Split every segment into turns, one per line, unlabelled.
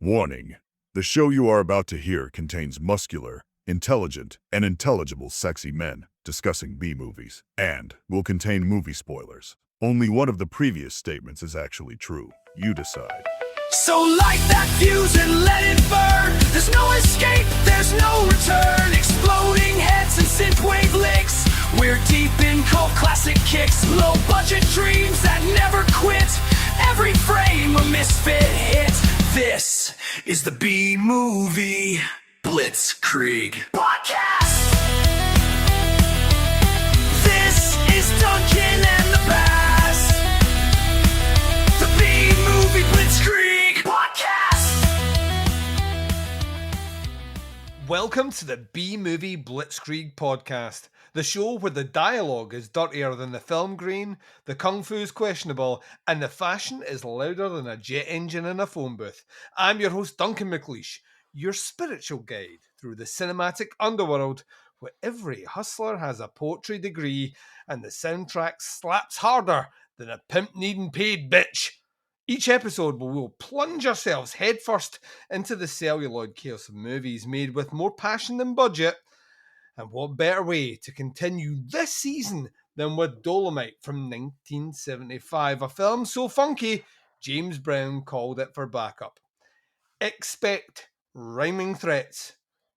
Warning: the show you are about to hear contains muscular, intelligent, and intelligible sexy men discussing B-movies, and will contain movie spoilers. Only one of the previous statements is actually true. You decide.
So light that fuse and let it burn. There's no escape, there's no return. Exploding heads and synthwave licks. We're deep in cult classic kicks. Low budget dreams that never quit. Every frame a misfit hit. This is the B-Movie Blitzkrieg Podcast. This is Duncan The Baz. The B-Movie Blitzkrieg Podcast.
Welcome to the B-Movie Blitzkrieg Podcast, the show where the dialogue is dirtier than the film grain, the kung fu is questionable, and the fashion is louder than a jet engine in a phone booth. I'm your host, Duncan McLeish, your spiritual guide through the cinematic underworld where every hustler has a poetry degree and the soundtrack slaps harder than a pimp needing paid bitch. Each episode we will plunge ourselves headfirst into the celluloid chaos of movies made with more passion than budget. And what better way to continue this season than with Dolemite from 1975, a film so funky, James Brown called it for backup. Expect rhyming threats,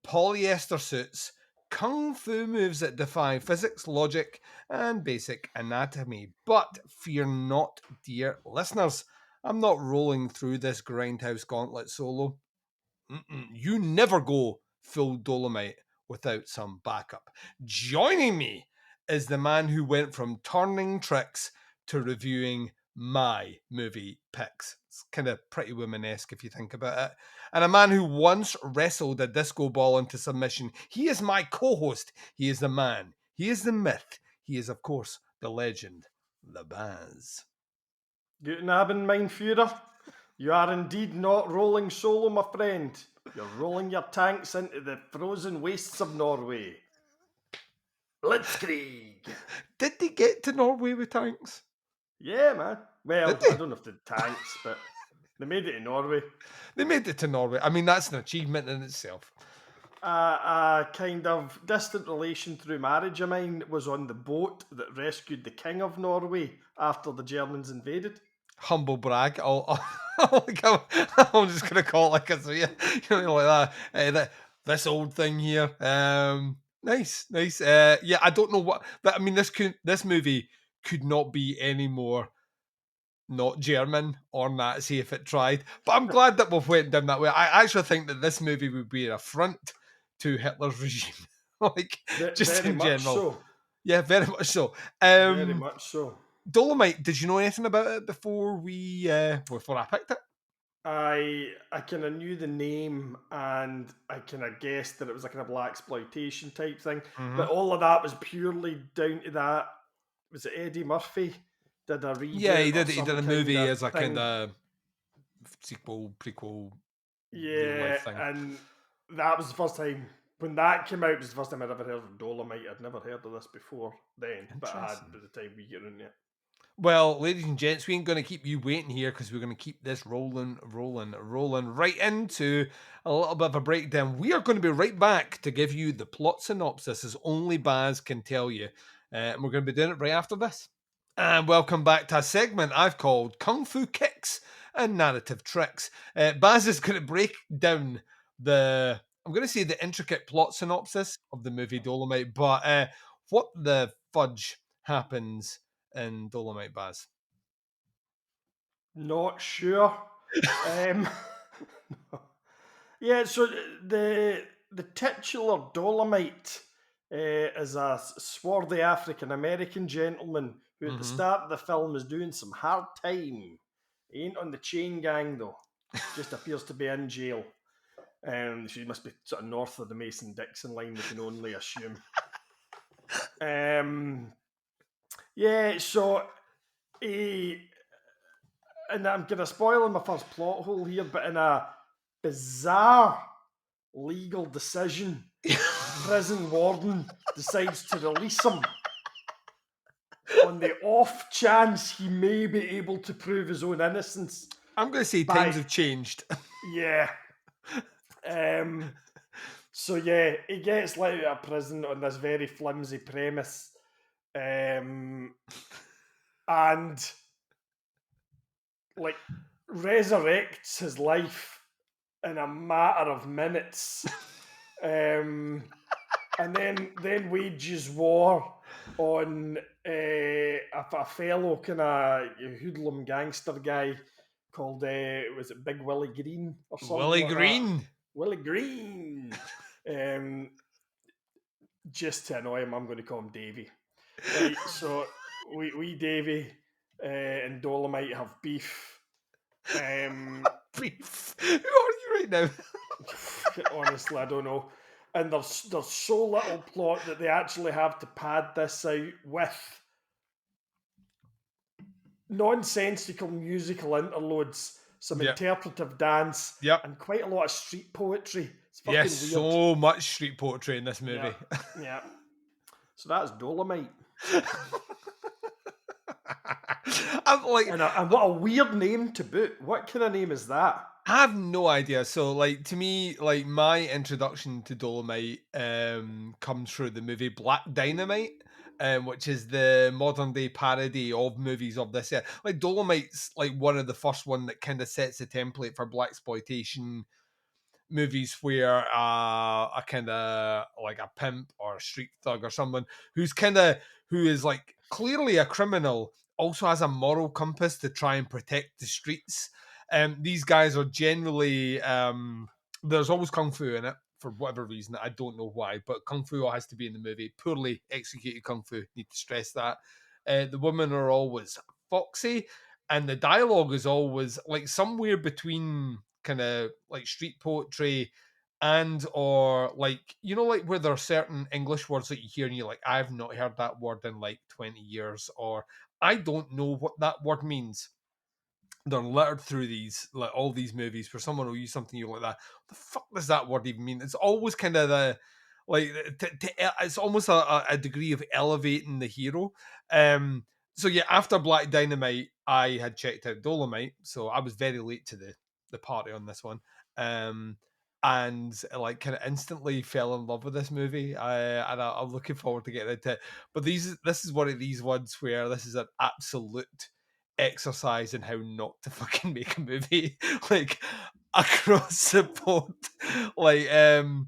polyester suits, kung fu moves that defy physics, logic, and basic anatomy. But fear not, dear listeners, I'm not rolling through this grindhouse gauntlet solo. You never go full Dolemite without some backup. Joining me is the man who went from turning tricks to reviewing my movie picks. It's kind of Pretty Woman-esque if you think about it. And a man who once wrestled a disco ball into submission. He is my co-host. He is the man. He is the myth. He is, of course, the legend, The Baz.
Guten Abend, mein Führer. You are indeed not rolling solo, my friend. You're rolling your tanks into the frozen wastes of Norway. Blitzkrieg.
Did they get to Norway with tanks?
Yeah, man. Well,
Did they?
I don't know if the tanks, but they made it to Norway.
They made it to Norway. I mean, that's an achievement in itself.
A kind of distant relation through marriage of mine was on the boat that rescued the King of Norway after the Germans invaded.
Humble brag. I'm just going to call it like a three. Like that. This old thing here. Nice. Yeah, I don't know what. I mean, this movie could not be any more not German or Nazi if it tried. But I'm glad that we've went down that way. I actually think that this movie would be an affront to Hitler's regime. Just
very
in
much
general.
so.
Yeah, very much so.
Very much so.
Dolemite, did you know anything about it before I picked it?
I kind of knew the name and I kind of guessed that it was a kind of blaxploitation type thing.
Mm-hmm.
But all of that was purely down to that. Was it Eddie Murphy did a reboot?
Yeah, he did.
or
He
some
did a movie
kind of
as a
thing?
kind of sequel, prequel.
Yeah,
real-life thing.
and that was the first time when that came out. It was the first time I'd ever heard of Dolemite. I'd never heard of this before then, but I had
Interesting.
by the time we get in it.
Well, ladies and gents, we ain't going to keep you waiting here because we're going to keep this rolling right into a little bit of a breakdown. We are going to be right back to give you the plot synopsis as only Baz can tell you. And we're going to be doing it right after this. And welcome back to a segment I've called Kung Fu Kicks and Narrative Tricks. Baz is going to break down the intricate plot synopsis of the movie Dolemite, but what the fudge happens in Dolemite, Baz?
Not sure. Yeah, so the titular Dolemite is a swarthy African-American gentleman who at the start of the film is doing some hard time. He ain't on the chain gang, though. Just appears to be in jail. She must be sort of north of the Mason-Dixon line, we can only assume. Yeah, so and I'm going to spoil my first plot hole here, but in a bizarre legal decision, prison warden decides to release him on the off chance he may be able to prove his own innocence
I'm going to say
Bye.
times have changed.
Yeah. So yeah, he gets let out of prison on this very flimsy premise, and like resurrects his life in a matter of minutes, and then wages war on a fellow kind of hoodlum gangster guy called was it Big Willie Green or something
Willie
like that?
Green.
Willie Green. Just to annoy him, I'm going to call him Davy. Right, so we Davy and Dolemite have beef.
Brief. Who are you right now?
Honestly, I don't know. And there's so little plot that they actually have to pad this out with nonsensical musical interludes, some
Yep.
interpretive dance,
Yep.
and quite a lot of street poetry. It's fucking
Yes,
weird.
so much street poetry in this movie.
Yeah. So that's Dolemite.
I'm like,
And what a weird name to boot. What kind of name is that?
I have no idea. So, like, to me, like, my introduction to Dolomite comes through the movie Black Dynamite, which is the modern day parody of movies of this era. Like, Dolomite's like one of the first one that kind of sets the template for blaxploitation movies where a kind of like a pimp or a street thug or someone who is like clearly a criminal also has a moral compass to try and protect the streets. These guys are generally there's always kung fu in it for whatever reason. I don't know why, but kung fu has to be in the movie. Poorly executed kung fu. Need to stress that. The women are always foxy, and the dialogue is always like somewhere between kind of like street poetry and or like like where there are certain English words that you hear and you're like, I've not heard that word in like 20 years, or I don't know what that word means. They're littered through these, like all these movies where someone will use something you like that. What the fuck does that word even mean? It's always kind of the like it's almost a degree of elevating the hero. So yeah, after Black Dynamite, I had checked out Dolemite, so I was very late to the party on this one. And like kind of instantly fell in love with this movie. I'm looking forward to getting into it. But this is one of these ones where this is an absolute exercise in how not to fucking make a movie like across the board. Like and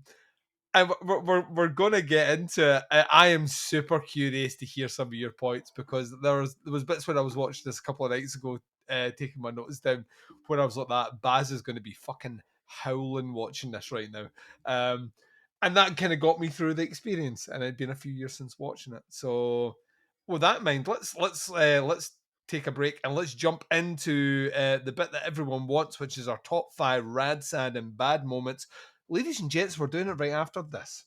we're gonna get into it. I am super curious to hear some of your points because there was bits when I was watching this a couple of nights ago, taking my notes down, where I was like, that Baz is going to be fucking howling watching this right now, and that kind of got me through the experience. And it'd been a few years since watching it, so with that in mind, let's take a break and let's jump into the bit that everyone wants, which is our top 5 rad, sad, and bad moments. Ladies and gents, we're doing it right after this.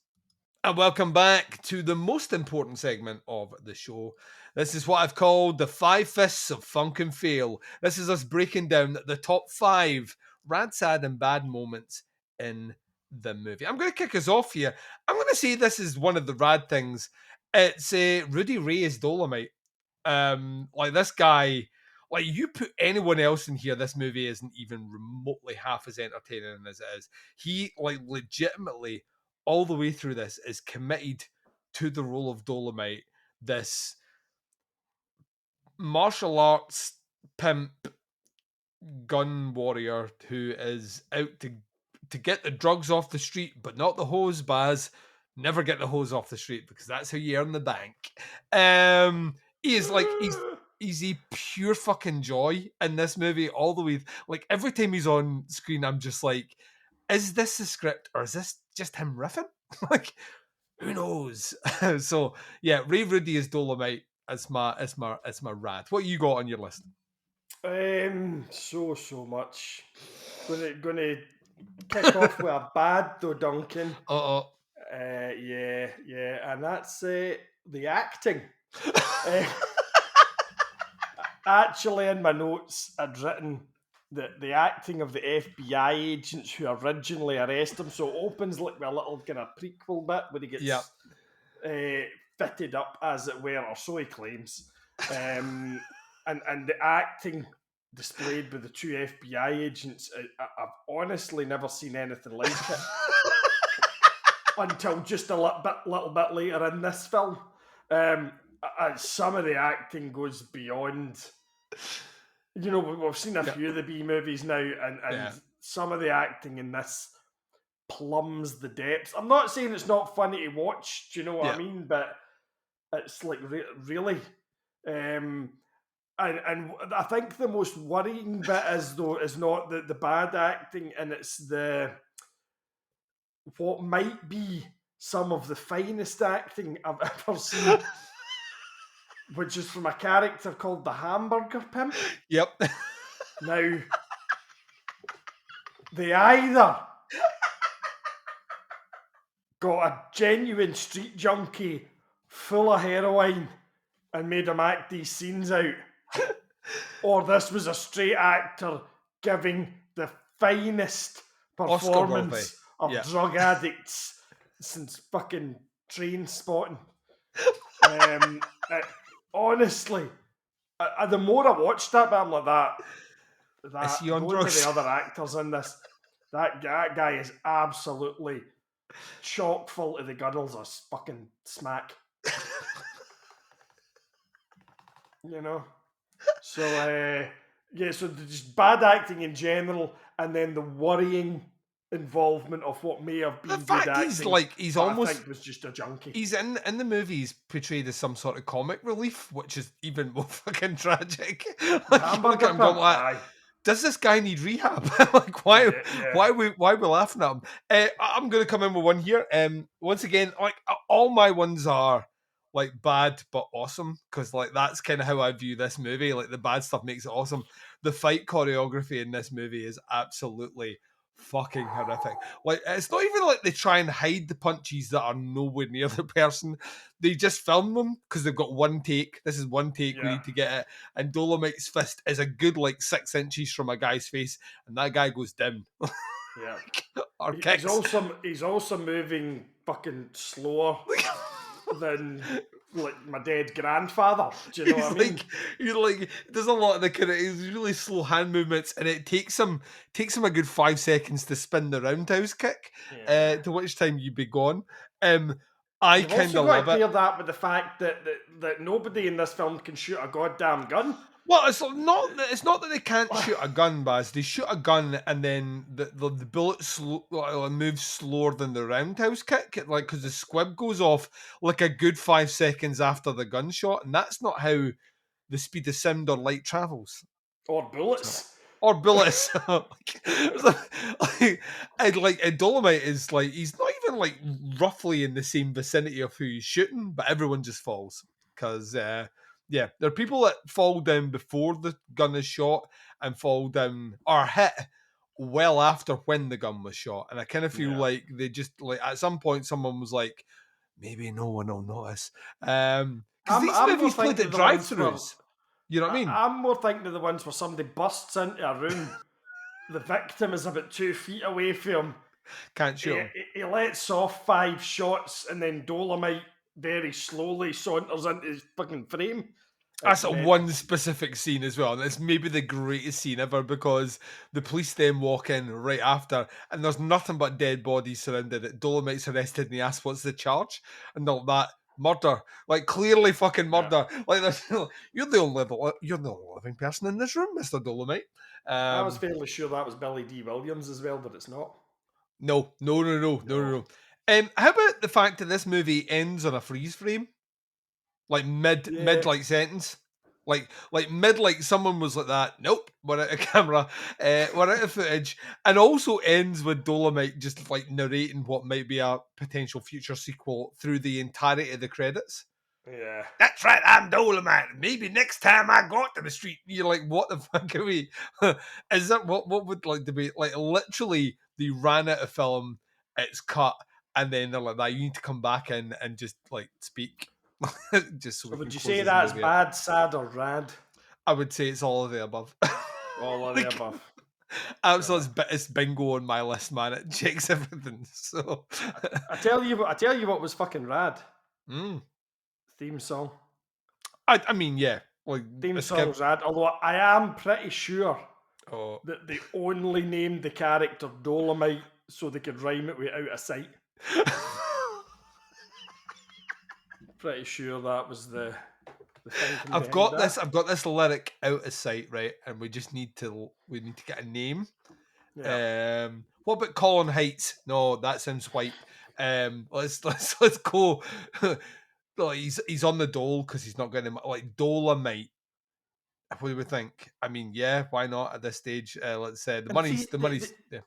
And welcome back to the most important segment of the show. This is what I've called the 5 Fists of Funk and Fail. This is us breaking down the top 5 rad, sad, and bad moments in the movie. I'm going to kick us off here. I'm going to say this is one of the rad things. It's Rudy Ray as Dolemite. Like this guy, like you put anyone else in here, this movie isn't even remotely half as entertaining as it is. He like legitimately all the way through this is committed to the role of Dolemite, this martial arts pimp gun warrior who is out to get the drugs off the street, but not the hose, Baz. Never get the hose off the street because that's how you earn the bank. He is like he's a pure fucking joy in this movie all the way. Like every time he's on screen, I'm just like, is this the script or is this just him riffing? Like, who knows? So yeah, Ray Rudy is Dolemite. It's my rad. What you got on your list?
So much. Gonna kick off with a bad though, Duncan. Yeah, and that's the acting. Actually, in my notes, I'd written that the acting of the FBI agents who originally arrest him, so it opens like a little kind of prequel bit where he gets fitted up, as it were, or so he claims. And the acting displayed with the two FBI agents, I've honestly never seen anything like it until just a little bit later in this film. Some of the acting goes beyond. You know, we've seen a few of the B movies now, and some of the acting in this plumbs the depths. I'm not saying it's not funny to watch, do you know what I mean? But it's like really. And I think the most worrying bit is not the bad acting, and it's what might be some of the finest acting I've ever seen, which is from a character called the Hamburger Pimp.
Yep.
Now, they either got a genuine street junkie full of heroin and made him act these scenes out, or this was a straight actor giving the finest performance of drug addicts since fucking Train Spotting. Honestly, the more I watched that, but I'm like that
Is he on
going
drugs?
to the other actors in this, that guy is absolutely chock full of the girdles of fucking smack. You know? So, so just bad acting in general, and then the worrying involvement of what may have been
The fact
good acting.
he's
I
almost
think was just a junkie.
he's in the movie. He's portrayed as some sort of comic relief, which is even more fucking tragic. Like, you look at him going like, does this guy need rehab? Like, why we laughing at him? I'm going to come in with one here. Once again, like all my ones are like bad but awesome, because like that's kind of how I view this movie. Like the bad stuff makes it awesome. The fight choreography in this movie is absolutely fucking horrific. Like it's not even like they try and hide the punches that are nowhere near the person. They just film them because they've got one take. This is one take. We need to get it. And Dolemite's fist is a good like 6 inches from a guy's face, and that guy goes dim.
Yeah. He's also moving fucking slower than like my dead grandfather. Do you know what I mean?
There's a lot of the kind of really slow hand movements, and it takes him a good 5 seconds to spin the roundhouse kick. To which time you'd be gone. I kind of love it.
Clear that with the fact that nobody in this film can shoot a goddamn gun.
Well, it's not that they can't shoot a gun, Baz. They shoot a gun, and then the bullet moves slower than the roundhouse kick, like because the squib goes off like a good 5 seconds after the gunshot, and that's not how the speed of sound or light travels.
Or bullets.
Or bullets. And Dolemite is like, he's not even like roughly in the same vicinity of who he's shooting, but everyone just falls because. There are people that fall down before the gun is shot and fall down or hit well after when the gun was shot. And I kind of feel like they just like at some point someone was like, maybe no one will notice. Because these movies played at drive-thrus. You know what I mean?
I'm more thinking of the ones where somebody busts into a room, the victim is about 2 feet away from him.
Can't shoot him.
He lets off 5 shots and then Dolemite very slowly saunters into his fucking frame.
That's one specific scene as well, and it's maybe the greatest scene ever because the police then walk in right after, and there's nothing but dead bodies surrounded it. Dolemite's arrested, and he asks, "What's the charge?" And all that murder, like clearly fucking murder. Like you're the only living person in this room, Mr. Dolemite.
I was fairly sure that was Billy D. Williams as well, but it's not.
No. How about the fact that this movie ends on a freeze frame? Like mid like sentence, like mid like someone was like that. Nope, we're out of camera, we're out of footage, and also ends with Dolemite just like narrating what might be a potential future sequel through the entirety of the credits.
Yeah,
that's right. I'm Dolemite. Maybe next time I go out to the street. You're like, what the fuck are we? Is that what would like to be like? Literally, they ran out of film. It's cut, and then they're like, "That you need to come back in and just like speak." Just so
would you say that's bad, sad, or rad?
I would say it's all of the above.
All of the above.
Absolutely, it's bingo on my list, man. It checks everything. So
I tell you what was fucking rad. Theme song.
I mean, yeah. Like
theme song's rad. Although I am pretty sure
Oh.
that they only named the character Dolemite so they could rhyme it with out of sight. Pretty sure that was the thinking
I've
behind
got this lyric out of sight, right? And we just need to get a name.
Yeah.
What about Colin Heights? No, that sounds white. Let's go. Like he's on the dole because he's not getting like Dolemite. What do we think? I mean, yeah, why not at this stage? Let's say the money's. Yeah.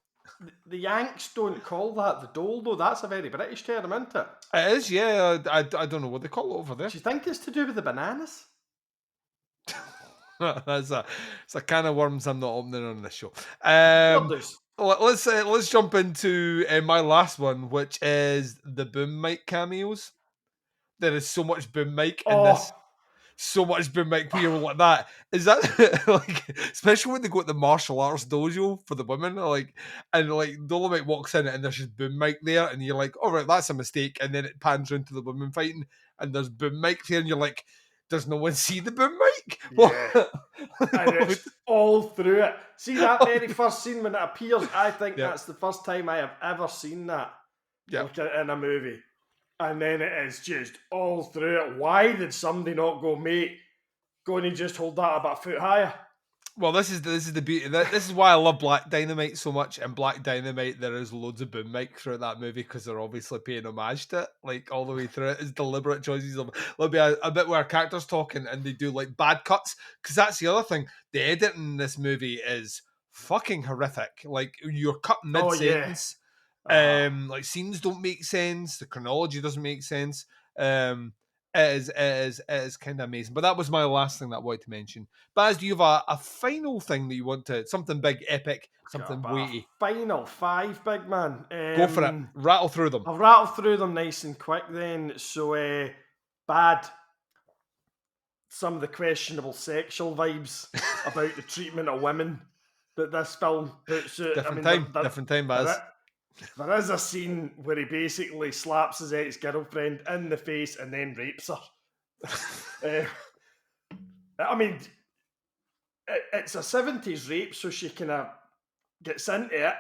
The Yanks don't call that the dole, though. That's a very British term, isn't it?
It is, yeah. I don't know what they call it over there.
Do you think it's to do with the bananas?
It's a can of worms I'm not opening on this show.
Let's
Let's jump into my last one, which is the boom mic cameos. There is so much boom mic in this. So much boom mic people like that. Is that like, especially when they go to the martial arts dojo for the women, and Dolemite walks in and there's just boom mic there, and you're like, all right, that's a mistake, and then it pans round to the women fighting, and there's boom mic there, and you're like, does no one see the boom mic?
Yeah. And it's all through it. See that very first scene when it appears? I think that's the first time I have ever seen that in a movie. And then it is just all through it. Why did somebody not go, mate, go and just hold that about a foot higher?
Well, this is the beauty. This is why I love Black Dynamite so much. And Black Dynamite, there is loads of boom mic throughout that movie because they're obviously paying homage to it, like all the way through it. It's deliberate choices of there'll be a bit where a character's talking and they do like bad cuts, because that's the other thing. The editing in this movie is fucking horrific. Like you're cut mid sentence. Like scenes don't make sense. The chronology doesn't make sense. It is kind of amazing. But that was my last thing that I wanted to mention. Baz, do you have a final thing that you want to, something big, epic, something weighty?
Final 5, big man.
Go for it. Rattle through them.
I'll rattle through them nice and quick then. So, bad. Some of the questionable sexual vibes about the treatment of women that this film puts out.
Different time, Baz.
There is a scene where he basically slaps his ex-girlfriend in the face and then rapes her. It's a 70s rape, so she kind of gets into it,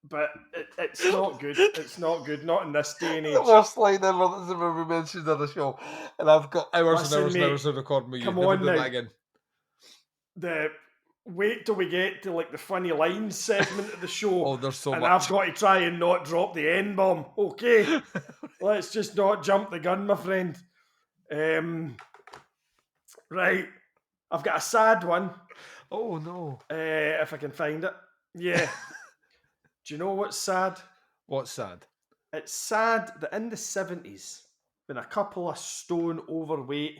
but it's not good. It's not good, not in this day and age.
The worst line ever that's ever been mentioned on the show, and I've got hours and hours of recording with you.
Come on now. That again. Wait till we get to like the funny lines segment of the show.
There's so much.
And I've got to try and not drop the N-bomb. Okay. Let's just not jump the gun, my friend. Right. I've got a sad one.
Oh, no.
If I can find it. Yeah. Do you know what's sad?
What's sad?
It's sad that in the 70s, when a couple of stone overweight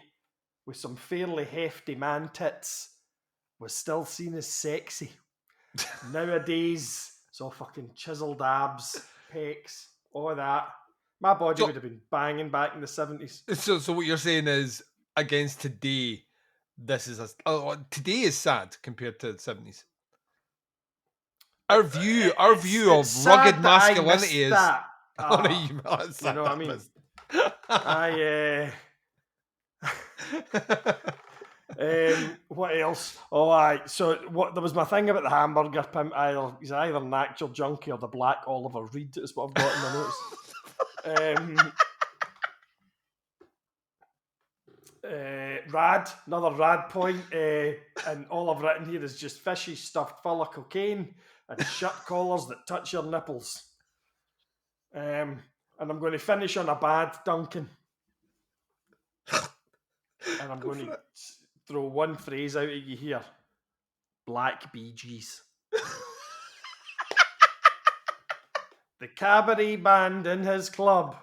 with some fairly hefty man tits was still seen as sexy. Nowadays, it's all fucking chiseled abs, pecs, all that. My body would have been banging back in the 70s.
So what you're saying is, against today, today is sad compared to the 70s. Our view of rugged masculinity is.
That.
You
know what I mean? What else? So there was my thing about the hamburger pimp. He's either an actual junkie or the Black Oliver Reed is what I've got in my notes. Another rad point, and all I've written here is just fishy stuffed full of cocaine and shirt collars that touch your nipples. And I'm going to finish on a bad, Duncan. And I'm going to throw one phrase out at you here. Black Bee Gees. The cabaret band in his club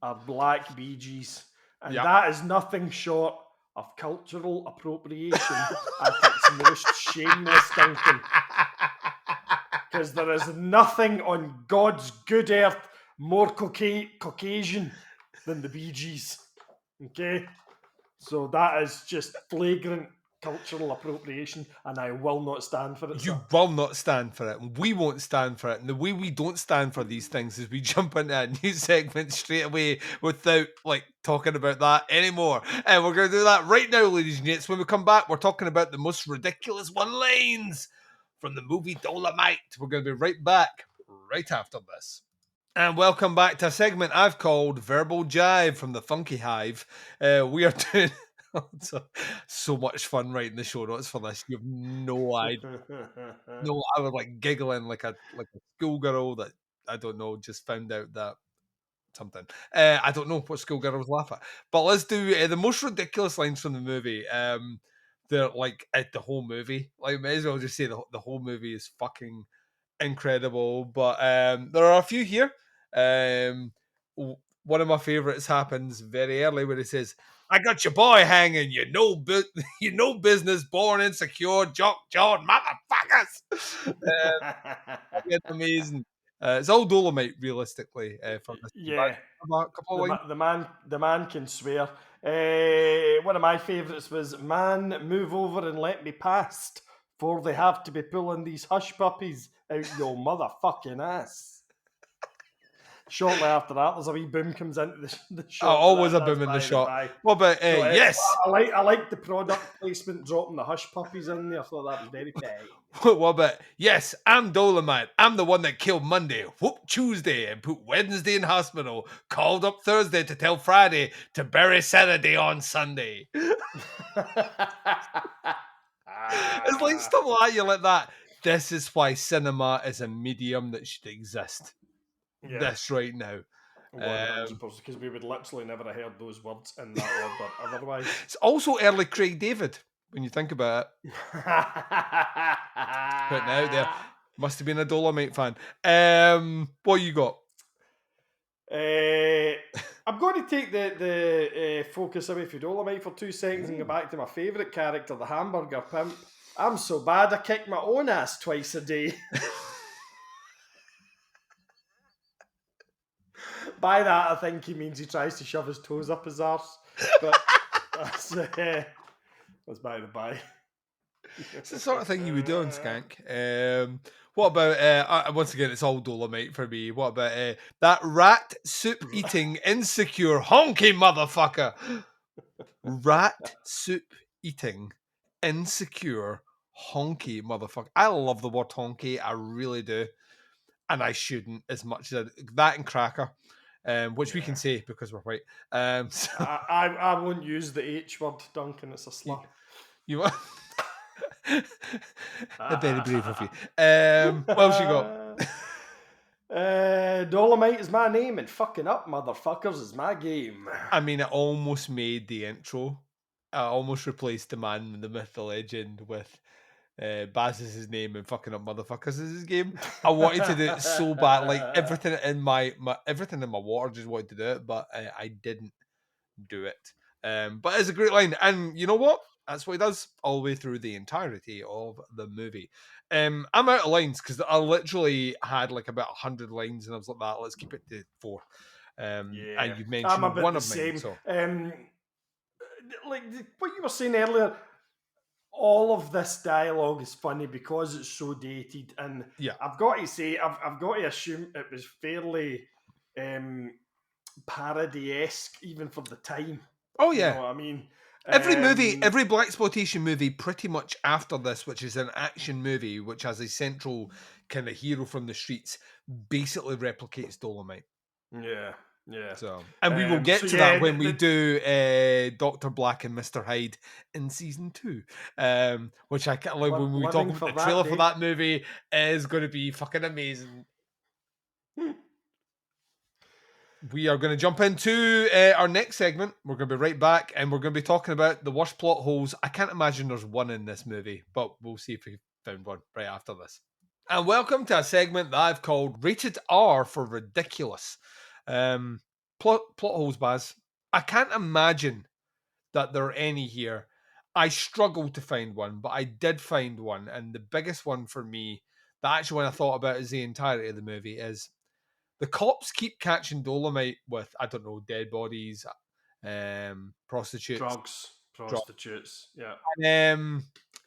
are Black Bee Gees. And that is nothing short of cultural appropriation at its most shameless, Duncan. Because there is nothing on God's good earth more Caucasian than the Bee Gees. Okay? So that is just flagrant cultural appropriation, and I will not stand for it.
You
sir.
will not stand for it. We won't stand for it. And the way we don't stand for these things is we jump into a new segment straight away without like talking about that anymore. And we're going to do that right now, ladies and gents. When we come back, we're talking about the most ridiculous one-liners from the movie Dolemite. We're going to be right back right after this. And welcome back to a segment I've called Verbal Jive from the Funky Hive. We are doing so much fun writing the show notes for this. You have no idea. No, I was like giggling like a schoolgirl that I don't know just found out that something. I don't know what schoolgirls laugh at. But let's do the most ridiculous lines from the movie. They're like the whole movie. Like, may as well just say the whole movie is fucking incredible. But there are a few here. One of my favorites happens very early when he says, "I got your boy hanging. You know, you know business. Born insecure, jock jawed motherfuckers." It's amazing. It's all Dolemite, realistically. From this,
Yeah,
a couple of lines.
the man can swear. One of my favourites was, "Man, move over and let me past, for they have to be pulling these hush puppies out your motherfucking ass." Shortly after that, there's a wee boom comes into the shot.
Always a
That's
boom in
by
the shot.
by.
What about
So,
yes?
I like the product placement, dropping the hush puppies in there. I thought that was very fine.
What about yes? I'm Dolemite. I'm the one that killed Monday, whooped Tuesday, and put Wednesday in hospital. Called up Thursday to tell Friday to bury Saturday on Sunday. It's like stuff like that. You're like that. This is why cinema is a medium that should exist.
Yeah.
This right now.
100%, because we would literally never have heard those words in that order otherwise.
It's also early Craig David when you think about it. Putting it out there. Must have been a Dolemite fan. What you got?
I'm going to take the focus away from Dolemite for 2 seconds and go back to my favourite character, the hamburger pimp. I'm so bad I kick my own ass twice a day. By that, I think he means he tries to shove his toes up his arse. But that's by the by.
It's the sort of thing you would do on Skank. What about, once again, it's all Dolemite for me. What about that rat soup eating insecure honky motherfucker? Rat soup eating insecure honky motherfucker. I love the word honky. I really do. And I shouldn't as much as that and cracker. Which we can say because we're white. So
I won't use the H word, Duncan. It's a slur.
you are very brave of you. What else you got?
Dolemite is my name, and fucking up motherfuckers is my game.
I mean, it almost made the intro. I almost replaced the man, the myth, the legend with Baz is his name and fucking up motherfuckers is his game. I wanted to do it so bad, like everything in my everything in my water just wanted to do it, but I didn't do it. But it's a great line, and you know what? That's what he does all the way through the entirety of the movie. I'm out of lines because I literally had like about 100 lines, and I was like, "That let's keep it to 4." And you mentioned one of mine. So.
Like what you were saying earlier, all of this dialogue is funny because it's so dated, and I've got to say, I've got to assume it was fairly parody-esque even for the time.
Oh yeah,
you know what I mean.
Every movie, every blaxploitation movie, pretty much after this, which is an action movie, which has a central kind of hero from the streets, basically replicates Dolemite.
Yeah.
So, and we will get to that when we do Dr. Black and Mr. Hyde in season 2, which I can't like when we talk about the trailer for that movie is going to be fucking amazing. We are going to jump into our next segment. We're going to be right back, and we're going to be talking about the worst plot holes. I can't imagine there's one in this movie, but we'll see if we found one right after this. And welcome to a segment that I've called Rated R for Ridiculous. Plot holes, Baz. I can't imagine that there are any here. I struggled to find one, but I did find one, and the biggest one for me, the actual one I thought about is the entirety of the movie, is the cops keep catching Dolemite with, I don't know, dead bodies, prostitutes.
Drugs. Prostitutes, yeah.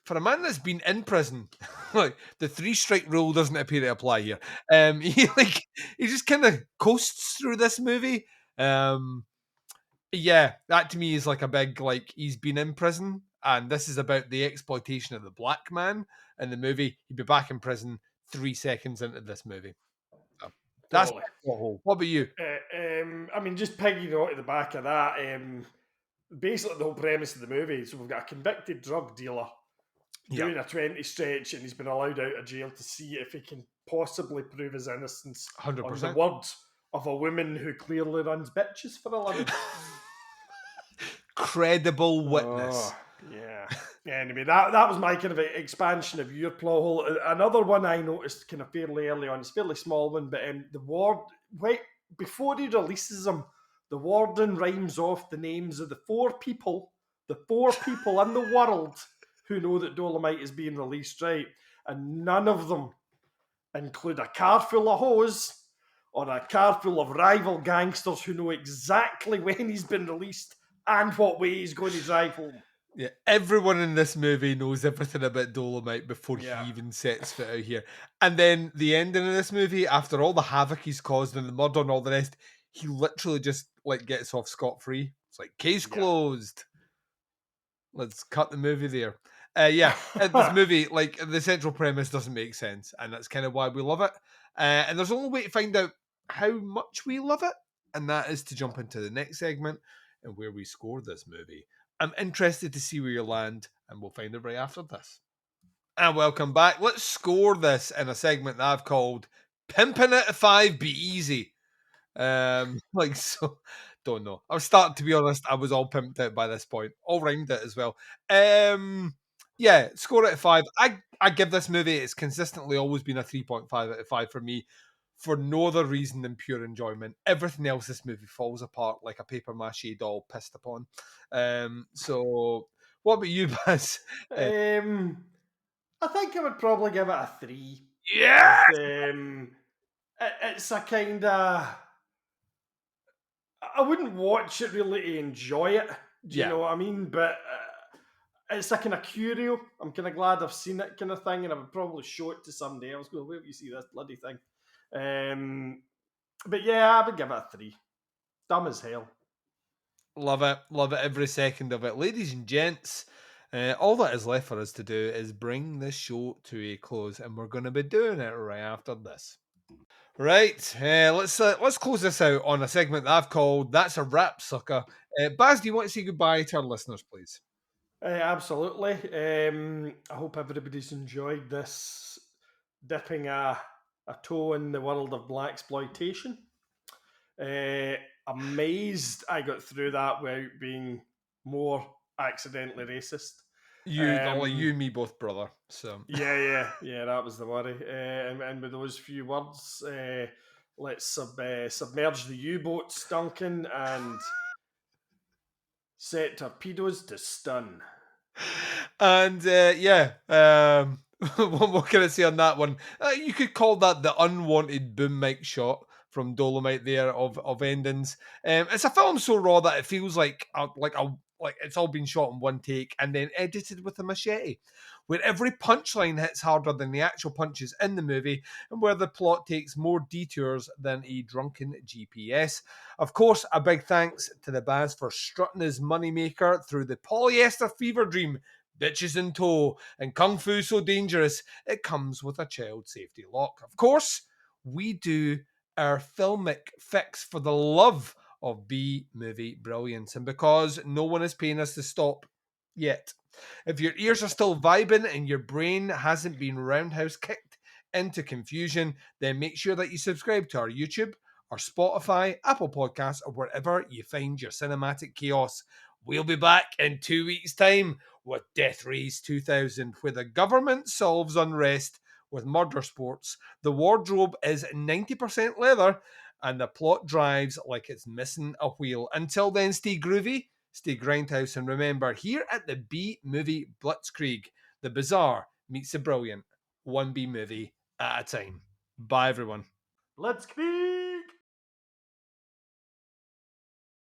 For a man that's been in prison, like the 3-strike rule doesn't appear to apply here. He just kind of coasts through this movie. Yeah, that to me is like a big like he's been in prison, and this is about the exploitation of the black man in the movie. He'd be back in prison 3 seconds into this movie. So, that's
Totally.
what about you?
I mean, just pegging out at the back of that, basically the whole premise of the movie. So we've got a convicted drug dealer doing a 20 stretch, and he's been allowed out of jail to see if he can possibly prove his innocence
100%.
on the word of a woman who clearly runs bitches for a living.
Credible witness.
Oh, yeah. Anyway, that was my kind of expansion of your plot hole. Another one I noticed kind of fairly early on, it's a fairly small one, but the ward, before he releases them, the warden rhymes off the names of the four people in the world who know that Dolemite is being released, right? And none of them include a car full of hoes or a car full of rival gangsters who know exactly when he's been released and what way he's going to drive home.
Yeah, everyone in this movie knows everything about Dolemite before
Yeah.
he even sets foot out here. And then the ending of this movie, after all the havoc he's caused and the murder and all the rest, he literally just like gets off scot-free. It's like, case closed. Let's cut the movie there. This movie, like the central premise doesn't make sense, and that's kind of why we love it. And there's only way to find out how much we love it, and that is to jump into the next segment and where we score this movie. I'm interested to see where you land, and we'll find out right after this. And welcome back. Let's score this in a segment that I've called Pimping It at 5 Be Easy. Don't know. I was starting to be honest, I was all pimped out by this point. All rhymed it as well. Score it at 5. I give this movie, it's consistently always been a 3.5 out of 5 for me, for no other reason than pure enjoyment. Everything else this movie falls apart like a paper mache doll pissed upon. So what about you, Baz?
I think I would probably give it a 3.
Yeah.
It's a kind of, I wouldn't watch it really to enjoy it. Do you know what I mean? But it's a kind of curio. I'm kind of glad I've seen it kind of thing, and I would probably show it to somebody else. Go, where do you see this bloody thing? But yeah, I would give it a 3. Dumb as hell.
Love it every second of it. Ladies and gents, all that is left for us to do is bring this show to a close, and we're going to be doing it right after this. Right, let's close this out on a segment that I've called That's a Wrap, Sucker. Baz, do you want to say goodbye to our listeners, please?
Absolutely. I hope everybody's enjoyed this dipping a toe in the world of blaxploitation. Amazed I got through that without being more accidentally racist.
You and me both, brother. So
yeah, that was the worry. And with those few words, let's submerge the U-boats, Duncan, and set torpedoes to stun.
And what can I say on that one? You could call that the unwanted boom mic shot from Dolemite there of endings. It's a film so raw that it feels like it's all been shot in one take and then edited with a machete, where every punchline hits harder than the actual punches in the movie, and where the plot takes more detours than a drunken GPS. Of course, a big thanks to the Baz for strutting his moneymaker through the polyester fever dream, bitches in tow, and kung fu so dangerous it comes with a child safety lock. Of course, we do our filmic fix for the love of B-movie brilliance, and because no one is paying us to stop yet. If your ears are still vibing and your brain hasn't been roundhouse kicked into confusion, then make sure that you subscribe to our YouTube, our Spotify, Apple Podcasts, or wherever you find your cinematic chaos. We'll be back in 2 weeks' time with Death Race 2000, where the government solves unrest with murder sports, the wardrobe is 90% leather, and the plot drives like it's missing a wheel. Until then, stay groovy, stay grindhouse, and remember, here at the B-Movie Blitzkrieg, the bizarre meets the brilliant, one B-movie at a time. Bye, everyone.
Blitzkrieg!